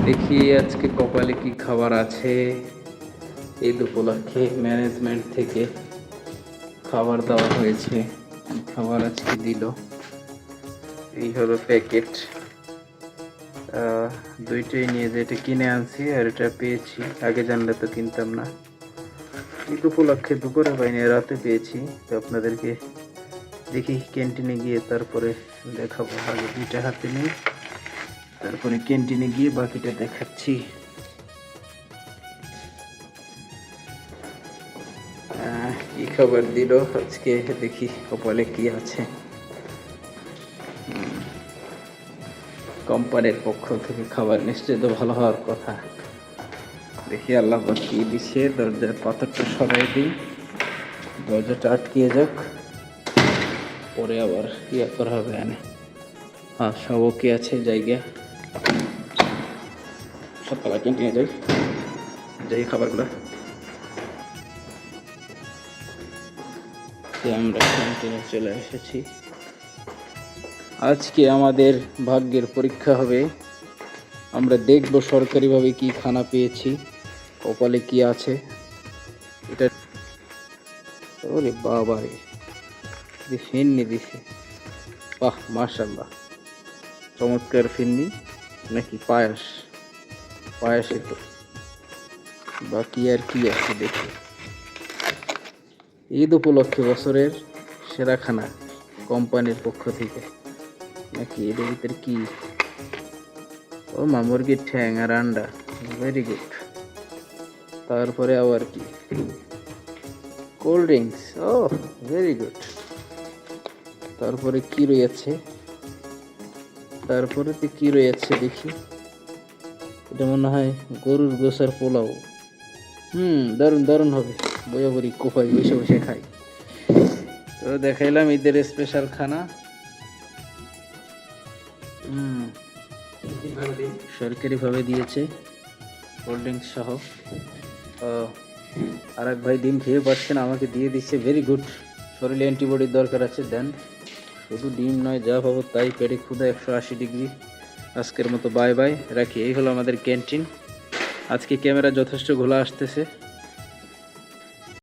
দেখি আজকে কপালে কি খাবার আছে। ঈদ উপলক্ষে ম্যানেজমেন্ট থেকে খাবার দেওয়া হয়েছে। খাবার আজকে দিল। এই হলো প্যাকেট। দুইটাই নিয়ে যেটা কিনে আনছি আর এটা পেয়েছি, আগে জানলে তো কিনতাম না। ঈদ উপলক্ষে দুপুরে পাইনি, রাতে পেয়েছি। তো আপনাদেরকে দেখি ক্যান্টিনে গিয়ে তারপরে দেখাবো। আগে দুইটা হাতে নিই, তারপরে ক্যান্টিনে গিয়ে বাকিটা দেখাচ্ছি। কি খাবার দিল আজকে, দেখি কপালে কি আছে। কোম্পানির পক্ষ থেকে খাবার নিশ্চয়ই তো ভালো হওয়ার কথা। দেখি আল্লাহ কি দিচ্ছে। দরজার পাথরটা সরাই দিই, দরজাটা আটকিয়ে যাক, পরে আবার ইয়ে করা হবে। হ্যাঁ, সব ওকে আছে জায়গা। সকালে ক্যান্টিনে যাই খাবারগুলো। আমরা ক্যান্টিনে চলে এসেছি। আজকে আমাদের ভাগ্যের পরীক্ষা হবে। আমরা দেখব সরকারিভাবে কি খানা পেয়েছি, কপালে কি আছে। এটা ওরে বাবা রে, ফিরনি দিছে। বাহ, মাশাআল্লাহ, চমৎকার ফিরনি। নাকি পায়াসে তো। বাকি আর কি আছে দেখি। ঈদ উপলক্ষে বছরের সেরা খানা কোম্পানির পক্ষ থেকে। নাকি এর ভিতরে কি? ও মা, মুরগির ঠ্যাং আর আন্ডা, ভেরি গুড। তারপরে আবার কি? কোল্ড ড্রিঙ্কস, ও ভেরি গুড। তারপরে কি রয়েছে? দেখি। এটা মনে হয় গরুর গোসার পোলাও। দারুণ দারুণ হবে। বইয়া বড়ি কোপাই বসে বসে খাই। তো দেখাইলাম ঈদের স্পেশাল খানা। সরকারিভাবে দিয়েছে, কোল্ড ড্রিঙ্কস সহ। আর এক ভাই ডিম খেয়ে পাচ্ছে না, আমাকে দিয়ে দিচ্ছে, ভেরি গুড। শরীরে অ্যান্টিবডির দরকার আছে, দেন। শুধু ডিম নয়, যা পাবো তাই। পেটে ক্ষুধা 180 ডিগ্রি। আজকের মতো বাই বাই, রাখি। এই হলো আমাদের ক্যান্টিন। আজকে ক্যামেরা যথেষ্ট ঘোলা আসতেছে।